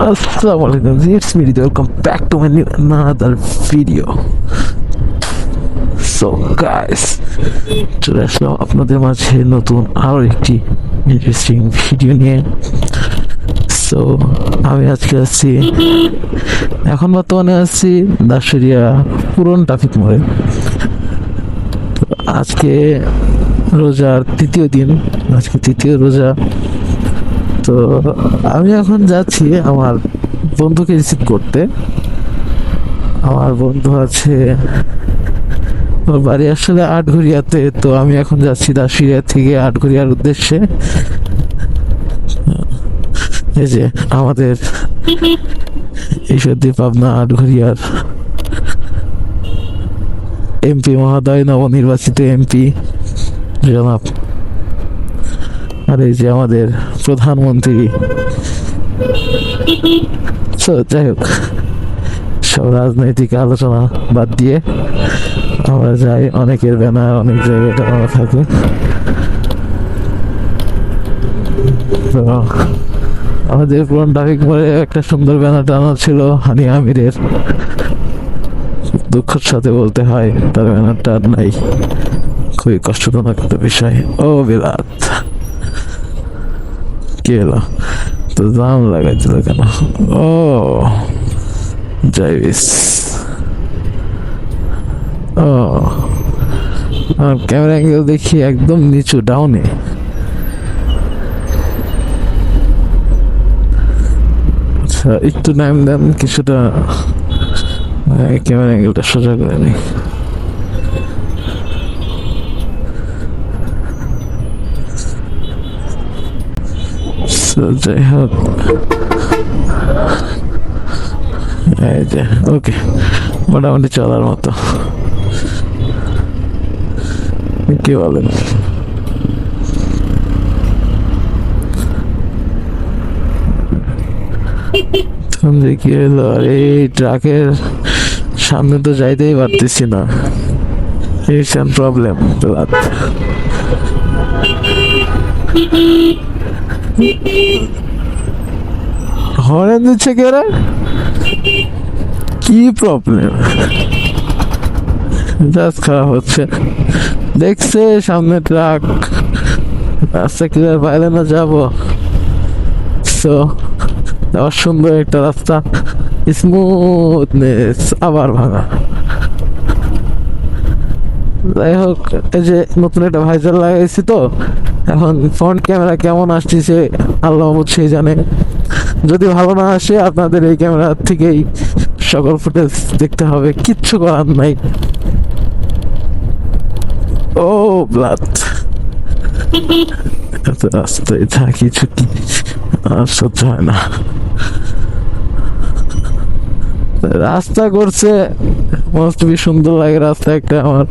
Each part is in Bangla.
Assalamualaikum, it's me. Welcome back to my new another video. So guys, চলে আসলাম আপনাদের মাঝে নতুন আরো একটি ইন্টারেস্টিং ভিডিও নিয়ে। সো আমি আজকে আছি, এখন বর্তমানে আছি দাসুরিয়া পুরন ট্রাফিক মোড়ে। আজকে রোজার তৃতীয় দিন, আজকে তৃতীয় রোজা। তো আমি এখন যাচ্ছি আমার বন্ধুকে রিসিভ করতে। আমার বন্ধু আছে, ওর বাড়ি আসলে আটঘরিয়াতে। তো আমি এখন যাচ্ছি দাসুরিয়া থেকে আটঘরিয়ার উদ্দেশ্যে। এই যে আমাদের ঈশ্বরদী পাবনা আটঘরিয়ার এমপি মহোদয়, নবনির্বাচিত এমপি জনাব, আর এই যে আমাদের প্রধানমন্ত্রী। যাই হোক, সব রাজনৈতিক আলোচনা বাদ দিয়ে আমরা যাই। অনেকের ব্যানার অনেক জায়গায় টানানো থাকে। তো আমাদের পুরান ট্রাফিক মোড়ে একটা সুন্দর ব্যানার টানানো ছিল হানি আমিরের। দুঃখের সাথে বলতে হয় তার ব্যানারটা আর নাই। খুবই কষ্টজনক একটা বিষয়। ও বিলাত, কি হলো? তো জাম লাগাইছিল কেন? ও জাইবিস, ও আমার ক্যামেরা অ্যাঙ্গেল দেখি একদম নিচু, ডাউনে। আচ্ছা, একটু নাম দেন কিছুটা, ক্যামেরা অ্যাঙ্গেলটা সোজা করে নিই। যাই হোক, এই যে ওকে, মোটামুটি চলার মতো। কি বলেন? কি হলো? এই ট্রাকের সামনে তো যাইতেই পারতেছি না, প্রবলেম। হরেন দিচ্ছে কে রে? কি প্রবলেম? জাস্ট খারাপ হচ্ছে, দেখছে সামনে ট্রাক, রাস্তা ক্লিয়ার পাইলে না যাবো। সো আবার সুন্দর একটা রাস্তা, স্মুথনেস, আবার ভাঙা। যাই হোক, এই যে নতুন একটা ভাইজার লাগাইছি, তো এখন ফ্রন্ট ক্যামেরা কেমন আসছে আল্লাহ সেই জানে। যদি ভালো না আসে, আপনাদের এই ক্যামেরা থেকেই সকল ফুটেজ দেখতে হবে, কিচ্ছু করার নাই। ও ব্লাড, রাস্তায় থাকি ছুটি আর সহ্য হয় না। রাস্তা করছে খুবই সুন্দর লাগে রাস্তা একটা। আমার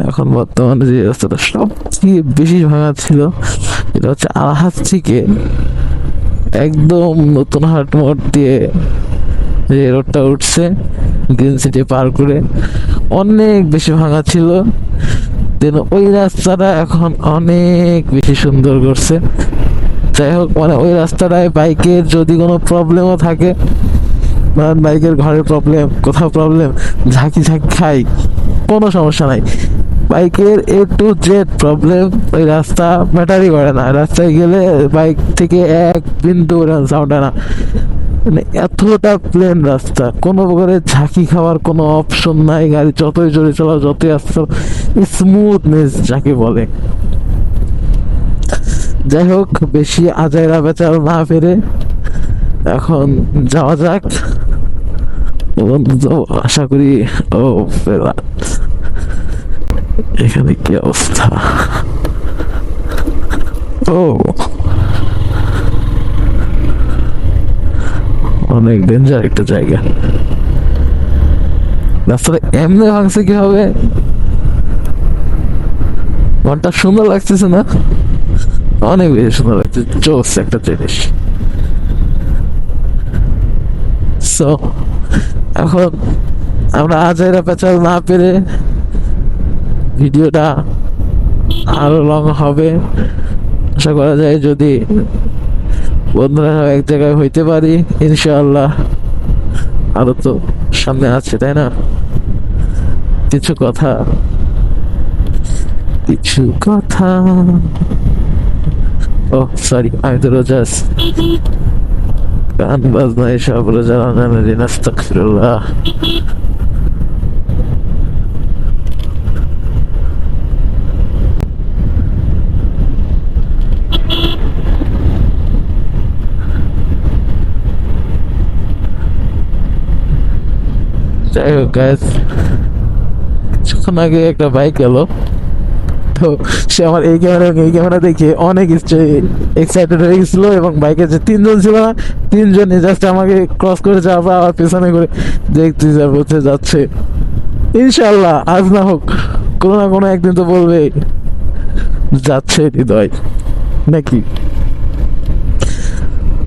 এখন বর্তমানে যে রাস্তাটা সবচেয়ে বেশি ভাঙা ছিল, এটা হচ্ছে আলহাজ থেকে একদম নতুন হাট মোড় দিয়ে যে রোডটা উঠছে গ্রিন সিটি পার করে, অনেক বেশি ভাঙা ছিল। দেন ওই রাস্তাটা এখন অনেক বেশি সুন্দর করছে। যাই হোক, মানে ওই রাস্তাটায় বাইকের যদি কোনো প্রবলেমও থাকে, বাইকের ঘরের প্রবলেম, কোথাও প্রবলেম, ঝাঁকি খাই, কোনো সমস্যা নাই। বাইকের A to Z প্রবলেম ওই রাস্তা ম্যাটারই করে না। রাস্তায় গেলে বাইক থেকে এক বিন্দু সাউন্ড হয় না, মানে এতটা প্লেন রাস্তা, কোনো প্রকারের ঝাঁকি খাওয়ার কোনো অপশন নাই। গাড়ি যতই জোরে চালাও, যতই আসতে, স্মুথনেস যাকে বলে। যাই হোক, বেশি আজাইরা বেচাল না পেরে এখন যাওয়া যাক। আশা করি। ও এখানে কি অবস্থা? ও অনেক ডেঞ্জার একটা জায়গা। রাস্তাটা এমনি ভাঙছে কি হবে? মনটা সুন্দর লাগতেছে না? অনেক বেশি সুন্দর লাগছে, জোস একটা জিনিস। সো এখন আমরা আজাইরা পেঁচাল না পেরে ভিডিওটা আরো লং হবে। আশা করা যায় যদি বন্ধুরা এক জায়গায় হইতে পারি ইনশাআল্লাহ। আরো তো সামনে আছে, তাই না? কিছু কথা, কিছু কথা। ও সরি, আমি তো রোজা আছি। গান বাজনা এসব রোজা রমজানের দিন, আস্তাগফিরুল্লাহ। যাই হোক গাইস, কিছুক্ষণ আগে একটা বাইক গেল, তো সে আমার এই ক্যামেরা এই ক্যামেরা দেখে অনেক এক্সাইটেড হয়ে গেছিল, এবং বাইকে যে তিনজন ছিল না, তিনজনই জাস্ট আমাকে ক্রস করে যাওয়া আবার পেছনে করে দেখতে বলতে যাচ্ছে। ইনশাল্লাহ আজ না হোক কোনো না কোনো একদিন তো বলবে যাচ্ছে হৃদয়, নাকি?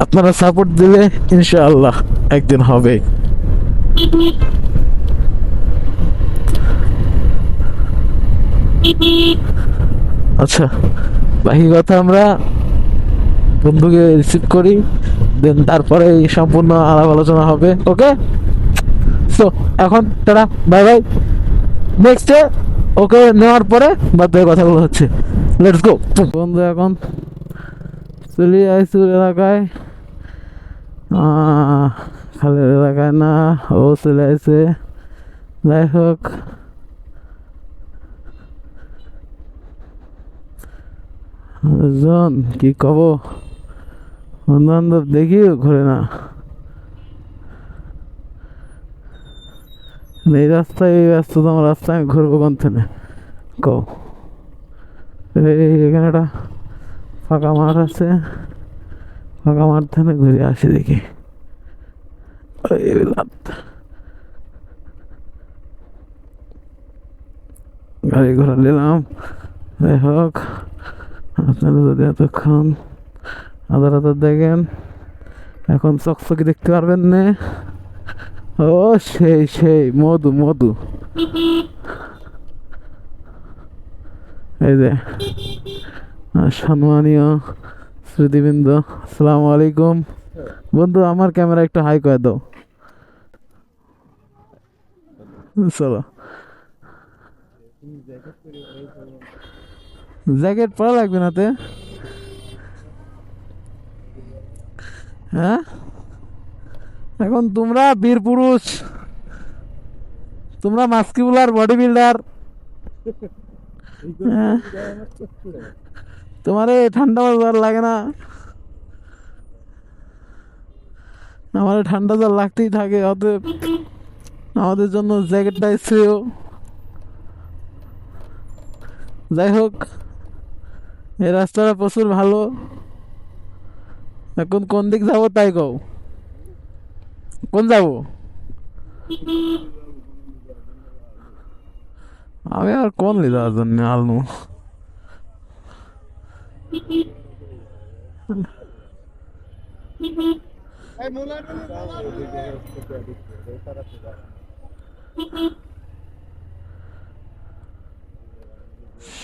আপনারা সাপোর্ট দিলে ইনশাআল্লাহ একদিন হবে। আচ্ছা, বাকি কথা আমরা বন্ধুকে রিসিভ করি, দেন তারপরে সম্পূর্ণ আলাপ আলোচনা হবে। ওকে, সো এখন tata, bye bye. Next day okay নেওয়ার পরে বাদ কথাগুলো হচ্ছে। লেটস গো বন্ধু, এখন চলে আইসি এলাকায়, খালের এলাকায় না, ও চলে আইসে। যাই হোক, জন কি কব, বন্ধু বান্ধব দেখিও ঘুরে না এই রাস্তায়, এই ব্যস্ততম রাস্তায় আমি ঘুরবো কোন থেকে কও? এখানে একটা ফাঁকা মাঠ আছে, ফাঁকা মাঠ থেকে ঘুরে আসি দেখি। গাড়ি ঘোড়া নিলাম। যাই হোক, আপনারা যদি এতক্ষণ আধার আধার দেখেন, এখন চকচকি দেখতে পারবেন না। ও সেই সেই মধু মধু, এই যে সম্মানীয় শ্রুতিবৃন্দ, আসসালামু আলাইকুম। বন্ধু আমার ক্যামেরা একটু হাই করে দাও। চলো, জ্যাকেট পরা লাগবে না তে? হ্যাঁ, এখন তোমরা বীর পুরুষ, তোমরা মাস্কিউলার বডি বিল্ডার, তোমার ঠান্ডা জল লাগে না? আমার ঠান্ডা জল লাগতেই থাকে, অতএব আমাদের জন্য জ্যাকেটটাই শ্রেয়। যাই হোক, এই রাস্তাটা প্রচুর ভালো। এখন কোন দিক যাবো তাই কও, কোন যাবো? আমি আর কোন লি যাওয়ার জন্য আলনু?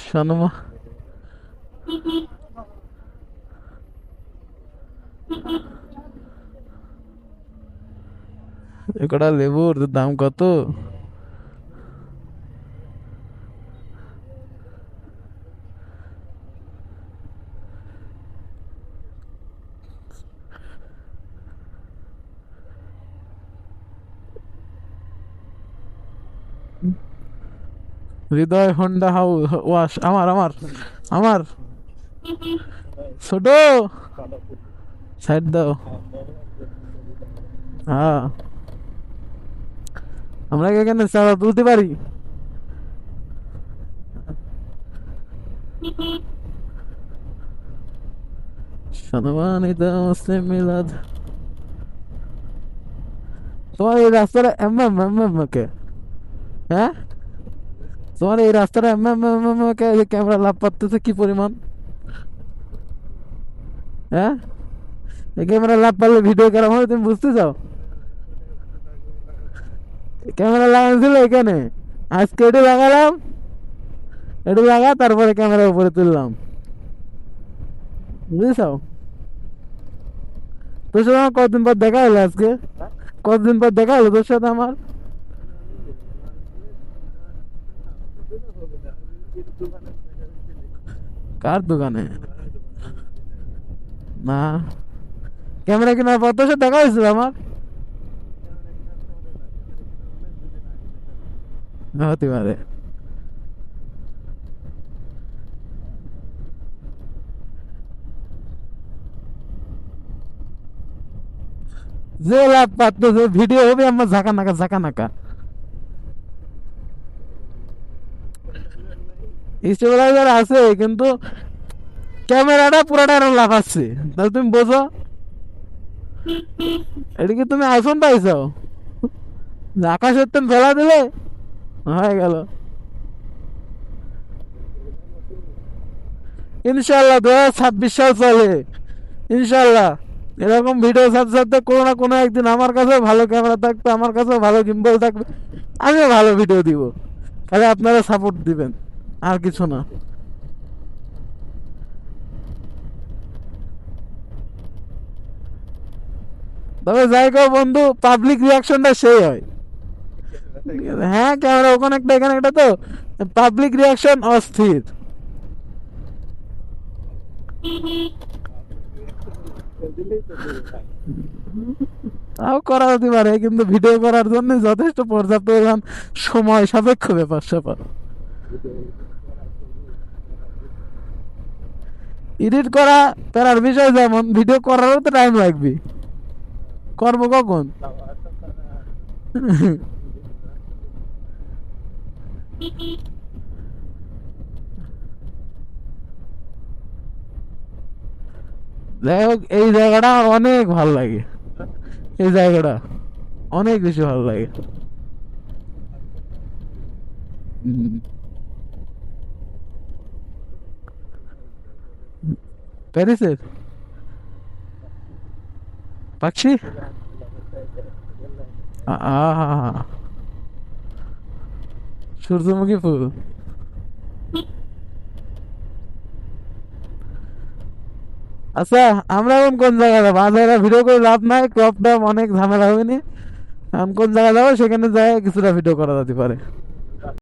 শোনো, একটা লেবুর দাম কত? হৃদয় হন্ডা হাউ ওয়াশ, আমার আমার আমার ছোট সাইড দাও। হ্যাঁ, আমরা কি এখানে চাঁদা তুলতে পারি? সম্মানিত মুসলিম মিলাদ, তোমার এই রাস্তাটা কে? হ্যাঁ, তোমার এই রাস্তাটা কে ক্যামেরা লাভ পাচ্ছে কি পরিমাণ? হ্যাঁ, এই ক্যামেরা লাভ পারলে ভিডিও কেমন হবে তুমি বুঝতে চাও? ক্যামেরা লাগাইছিল এখানে, আজকে এটু লাগালাম, এটু লাগা তারপরে ক্যামেরার উপরে তুললাম, বুঝেছ? তোর সাথে আমার কতদিন পর দেখা হলো আজকে, কতদিন পর দেখা হলো তোর সাথে আমার। কার দোকানে? না, ক্যামেরা কেনার পর তোর সাথে দেখা হয়েছিল আমার। হতে পারে। যে লাভ পাতো যে ভিডিও হবে আমার ঝাঁকা নাকা ঝাঁকা নাকা স্টেবিলাইজার আছে, কিন্তু ক্যামেরাটা পুরাটা এরকম লাফাচ্ছে। তাহলে তুমি বোঝো এদিকে তুমি আইফোন পাইছো, আকাশের তুমি ফেলা দিলে হয়ে গেল। ইনশাল্লাহ 2026 সাল চলে, ইনশাল্লাহ এরকম ভিডিও সাথে সাথে কোনো না কোনো একদিন আমার কাছেও ভালো ক্যামেরা থাকবে, আমার কাছেও ভালো গিম্বল থাকবে, আমিও ভালো ভিডিও দিব। খালি আপনারা সাপোর্ট দিবেন, আর কিছু না। তবে যাই কো বন্ধু, পাবলিক রিয়াকশনটা সেই হয়। হ্যাঁ ক্যামেরা ওখানে একটা এখানে একটা, তো পাবলিক রিয়াকশন অস্থির। তাও করা হতে পারে, কিন্তু ভিডিও করার জন্য যথেষ্ট পর্যাপ্ত পরিমাণ সময় সাপেক্ষ ব্যাপার স্যাপার। এডিট করা তার বিষয়, যেমন ভিডিও করারও তো টাইম লাগবে, করবো কখন? যাই হোক, এই জায়গাটা আমার অনেক ভালো লাগে, এই জায়গাটা অনেক বেশি ভালো লাগে। হুম। প্যারিসের পাখি, আহা, সূর্যমুখী ফুল। আচ্ছা, আমরা এখন কোন জায়গায় যাবো? আজ ভিডিও করে লাভ নাই, ক্রপ টপ অনেক ঝামেলা হবে নি। এখন কোন জায়গায় যাবো, সেখানে যায় কিছুটা ভিডিও করা যেতে পারে।